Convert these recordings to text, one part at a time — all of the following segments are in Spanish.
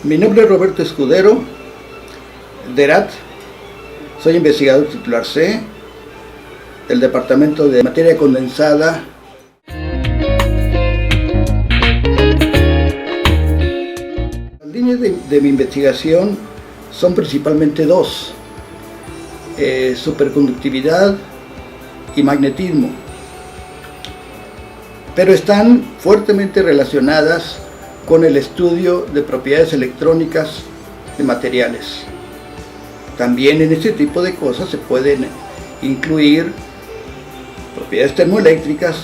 Mi nombre es Roberto Escudero, DERAT. Soy investigador titular C del Departamento de Materia Condensada. Las líneas de mi investigación son principalmente dos: superconductividad y magnetismo, pero están fuertemente relacionadas con el estudio de propiedades electrónicas de materiales. También en este tipo de cosas se pueden incluir propiedades termoeléctricas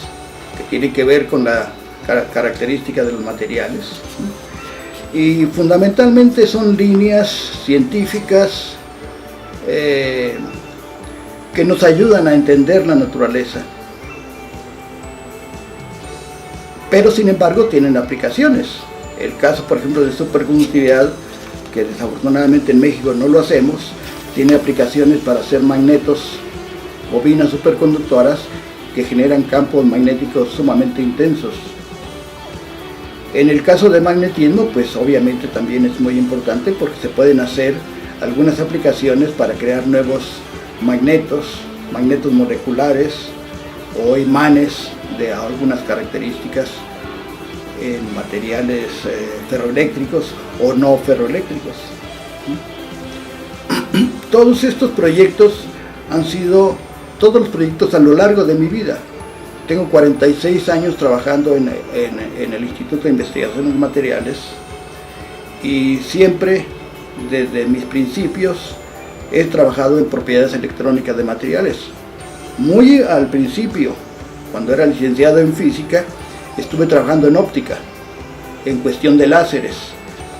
que tienen que ver con la característica de los materiales, y fundamentalmente son líneas científicas que nos ayudan a entender la naturaleza, pero sin embargo tienen aplicaciones. El caso, por ejemplo, de superconductividad, que desafortunadamente en México no lo hacemos, tiene aplicaciones para hacer magnetos, bobinas superconductoras que generan campos magnéticos sumamente intensos. En el caso de magnetismo, pues obviamente también es muy importante porque se pueden hacer algunas aplicaciones para crear nuevos magnetos moleculares o imanes de algunas características en materiales ferroeléctricos o no ferroeléctricos. Todos estos proyectos han sido todos los proyectos a lo largo de mi vida. Tengo 46 años trabajando en el Instituto de Investigaciones Materiales, y siempre desde mis principios he trabajado en propiedades electrónicas de materiales. Muy al principio, cuando era licenciado en física, estuve trabajando en óptica, en cuestión de láseres,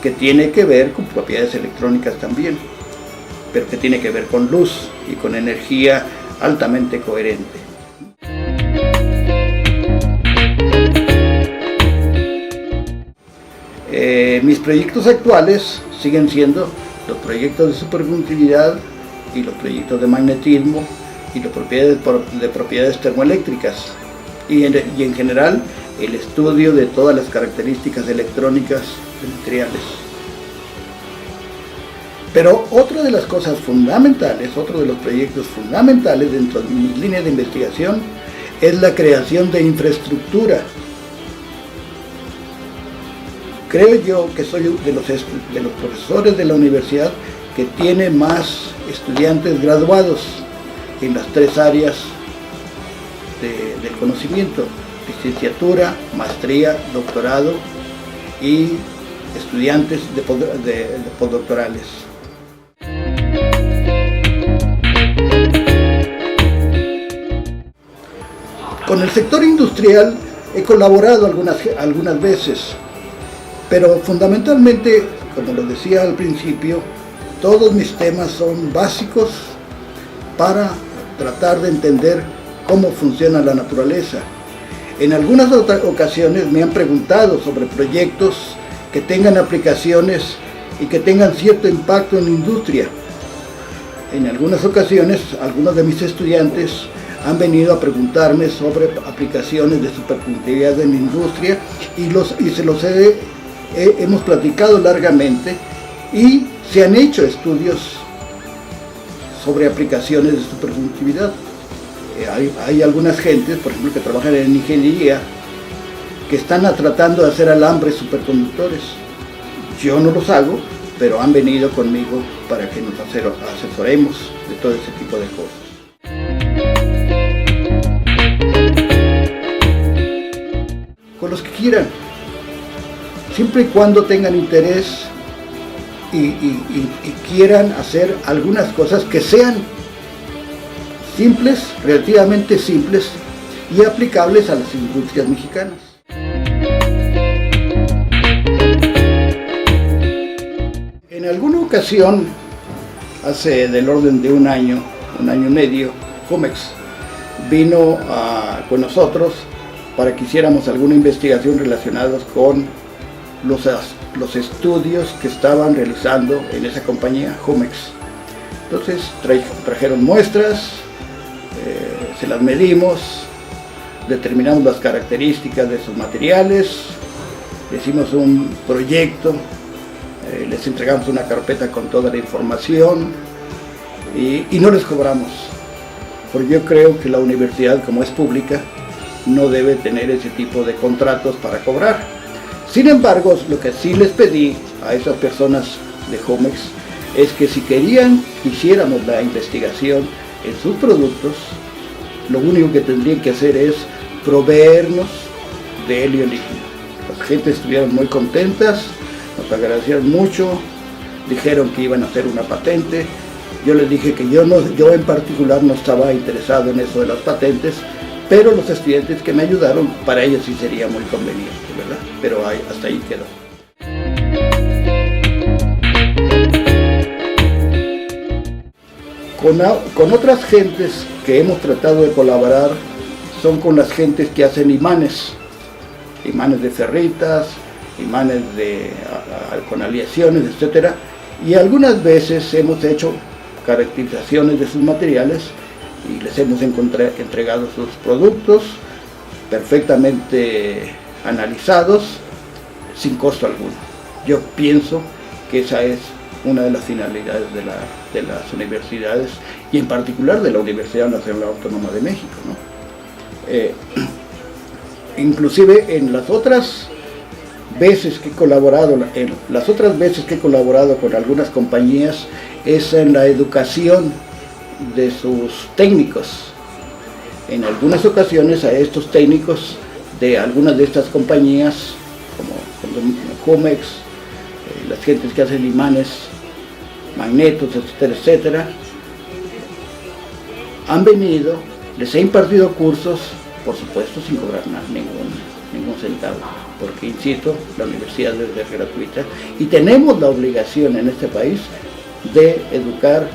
que tiene que ver con propiedades electrónicas también, pero que tiene que ver con luz y con energía altamente coherente. Mis proyectos actuales siguen siendo los proyectos de superconductividad y los proyectos de magnetismo y los de propiedades termoeléctricas, y en general el estudio de todas las características electrónicas de materiales. Pero otra de las cosas fundamentales, otro de los proyectos fundamentales dentro de mi línea de investigación es la creación de infraestructura. Creo yo que soy de los profesores de la universidad que tiene más estudiantes graduados en las tres áreas del conocimiento: licenciatura, maestría, doctorado y estudiantes de postdoctorales. Con el sector industrial he colaborado algunas veces, pero fundamentalmente, como lo decía al principio, todos mis temas son básicos para tratar de entender cómo funciona la naturaleza. En algunas ocasiones me han preguntado sobre proyectos que tengan aplicaciones y que tengan cierto impacto en la industria. En algunas ocasiones, algunos de mis estudiantes han venido a preguntarme sobre aplicaciones de superconductividad en la industria, y se los hemos platicado largamente, y se han hecho estudios sobre aplicaciones de superconductividad. Hay algunas gentes, por ejemplo, que trabajan en ingeniería, que están tratando de hacer alambres superconductores. Yo no los hago, pero han venido conmigo para que nos asesoremos de todo ese tipo de cosas. Con los que quieran, siempre y cuando tengan interés y quieran hacer algunas cosas que sean simples, relativamente simples y aplicables a las industrias mexicanas. En alguna ocasión, hace del orden de un año y medio, Jumex vino con nosotros para que hiciéramos alguna investigación relacionada con los estudios que estaban realizando en esa compañía, Jumex. Entonces trajeron muestras, se las medimos, determinamos las características de esos materiales, hicimos un proyecto les entregamos una carpeta con toda la información y no les cobramos, porque yo creo que la universidad, como es pública, no debe tener ese tipo de contratos para cobrar. Sin embargo, lo que sí les pedí a esas personas de Jumex es que si querían que hiciéramos la investigación en sus productos, lo único que tendrían que hacer es proveernos de helio líquido. Las gentes estuvieron muy contentas, nos agradecieron mucho, dijeron que iban a hacer una patente. Yo les dije que yo en particular no estaba interesado en eso de las patentes, pero los estudiantes que me ayudaron, para ellos sí sería muy conveniente, ¿verdad? Pero hasta ahí quedó. Con otras gentes que hemos tratado de colaborar son con las gentes que hacen imanes de ferritas, imanes con aleaciones, etc. Y algunas veces hemos hecho caracterizaciones de sus materiales y les hemos entregado sus productos perfectamente analizados sin costo alguno. Yo pienso que esa es una de las finalidades de las universidades y en particular de la Universidad Nacional Autónoma de México, ¿no? Inclusive en las otras veces que he colaborado con algunas compañías es en la educación de sus técnicos. En algunas ocasiones a estos técnicos de algunas de estas compañías, como Jumex, las gentes que hacen imanes, magnetos, etcétera, etcétera, han venido, les he impartido cursos, por supuesto sin cobrar ningún centavo, porque insisto, la universidad debe ser gratuita y tenemos la obligación en este país de educar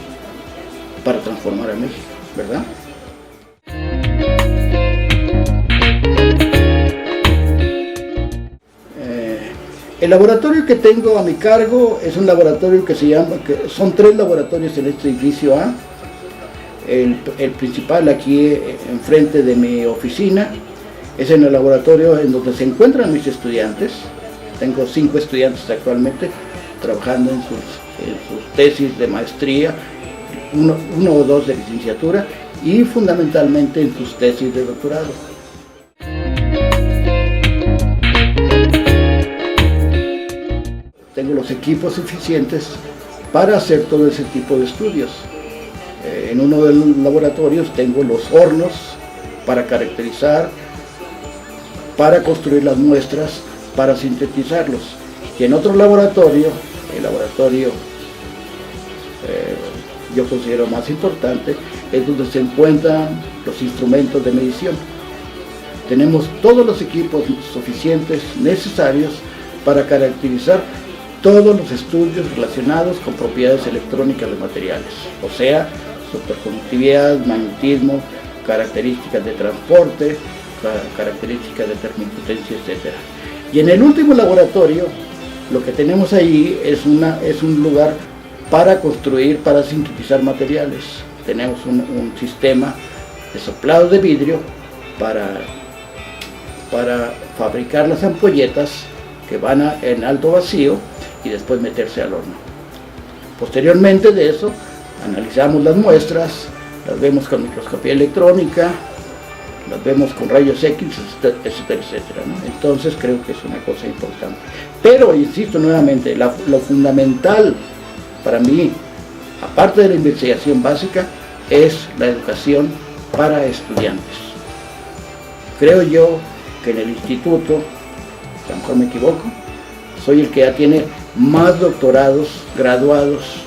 para transformar a México, ¿verdad? El laboratorio que tengo a mi cargo es un laboratorio son 3 laboratorios en este edificio A. El principal aquí enfrente de mi oficina es en el laboratorio en donde se encuentran mis estudiantes. Tengo 5 estudiantes actualmente trabajando en sus tesis de maestría, uno o 2 de licenciatura y fundamentalmente en sus tesis de doctorado. Tengo los equipos suficientes para hacer todo ese tipo de estudios. En uno de los laboratorios tengo los hornos para caracterizar, para construir las muestras, para sintetizarlos. Y en otro laboratorio, el laboratorio yo considero más importante, es donde se encuentran los instrumentos de medición. Tenemos todos los equipos suficientes, necesarios, para caracterizar todos los estudios relacionados con propiedades electrónicas de materiales, o sea, superconductividad, magnetismo, características de transporte, características de termoimpedancia, etc. Y en el último laboratorio, lo que tenemos ahí es un lugar para construir, para sintetizar materiales. Tenemos un sistema de soplado de vidrio para fabricar las ampolletas que van en alto vacío y después meterse al horno. Posteriormente de eso, analizamos las muestras, las vemos con microscopía electrónica, las vemos con rayos X, etcétera, etcétera, ¿no? Entonces creo que es una cosa importante. Pero, insisto nuevamente, lo fundamental para mí, aparte de la investigación básica, es la educación para estudiantes. Creo yo que en el instituto, a lo mejor me equivoco, soy el que ya tiene más doctorados graduados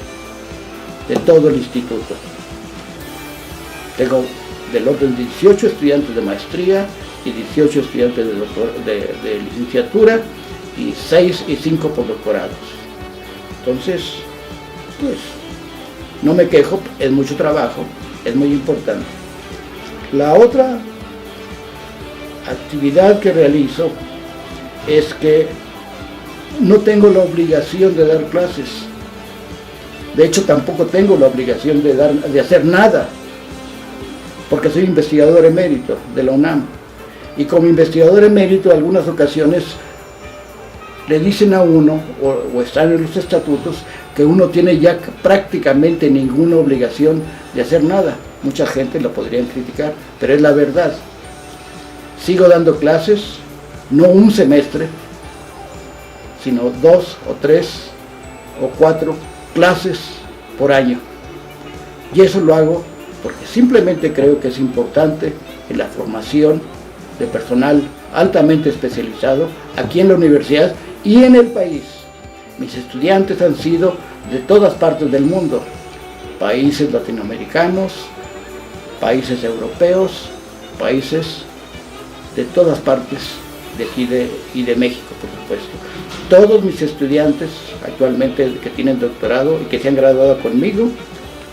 de todo el instituto. Tengo del orden de 18 estudiantes de maestría y 18 estudiantes de licenciatura y 5 postdoctorados. Entonces, pues, no me quejo, es mucho trabajo, es muy importante. La otra actividad que realizo es que no tengo la obligación de dar clases. De hecho, tampoco tengo la obligación de hacer nada, porque soy investigador emérito de la UNAM. Y como investigador emérito, en algunas ocasiones le dicen a uno, o están en los estatutos, que uno tiene ya prácticamente ninguna obligación de hacer nada. Mucha gente lo podrían criticar, pero es la verdad. Sigo dando clases, no un semestre, sino 2 o 3 o 4 clases por año. Y eso lo hago porque simplemente creo que es importante en la formación de personal altamente especializado aquí en la universidad y en el país. Mis estudiantes han sido de todas partes del mundo, países latinoamericanos, países europeos, países de todas partes de aquí y de México, por supuesto. Todos mis estudiantes actualmente que tienen doctorado y que se han graduado conmigo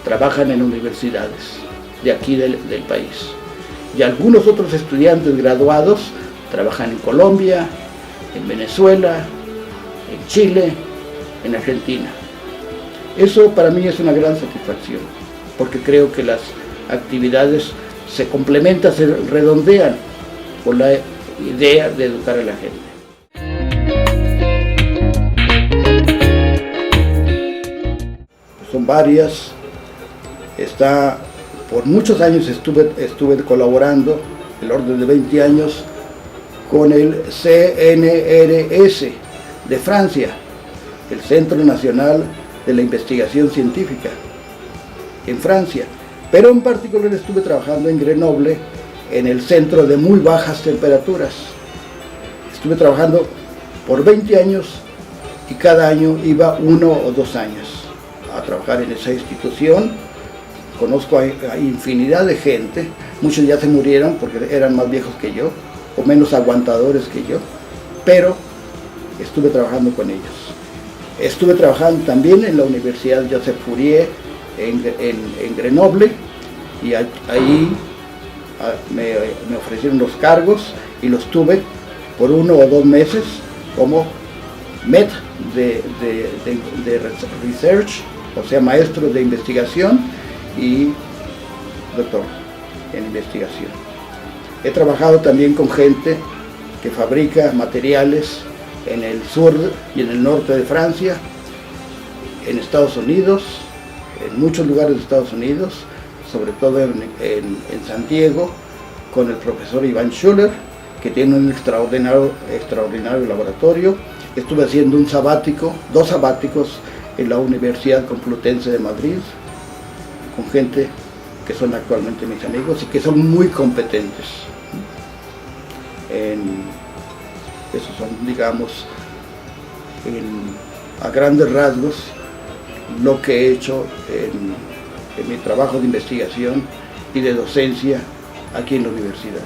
trabajan en universidades de aquí del país. Y algunos otros estudiantes graduados trabajan en Colombia, en Venezuela, en Chile, en Argentina. Eso para mí es una gran satisfacción, porque creo que las actividades se complementan, se redondean con la idea de educar a la gente. Son varias. Por muchos años estuve colaborando, el orden de 20 años, con el CNRS de Francia, el Centro Nacional de la Investigación Científica, en Francia. Pero en particular estuve trabajando en Grenoble, en el centro de muy bajas temperaturas. Estuve trabajando por 20 años y cada año iba 1 o 2 años a trabajar en esa institución. Conozco a infinidad de gente, muchos ya se murieron porque eran más viejos que yo, o menos aguantadores que yo, pero estuve trabajando con ellos. Estuve trabajando también en la Universidad Joseph Fourier en Grenoble, y ahí me ofrecieron los cargos y los tuve por 1 o 2 meses como maître de research, o sea, maestro de investigación y doctor en investigación. He trabajado también con gente que fabrica materiales en el sur y en el norte de Francia, en Estados Unidos, en muchos lugares de Estados Unidos, sobre todo en Santiago, con el profesor Iván Schuller, que tiene un extraordinario laboratorio. Estuve haciendo 2 sabáticos en la Universidad Complutense de Madrid, con gente que son actualmente mis amigos y que son muy competentes. Esos son, digamos, a grandes rasgos, lo que he hecho en mi trabajo de investigación y de docencia aquí en la universidad.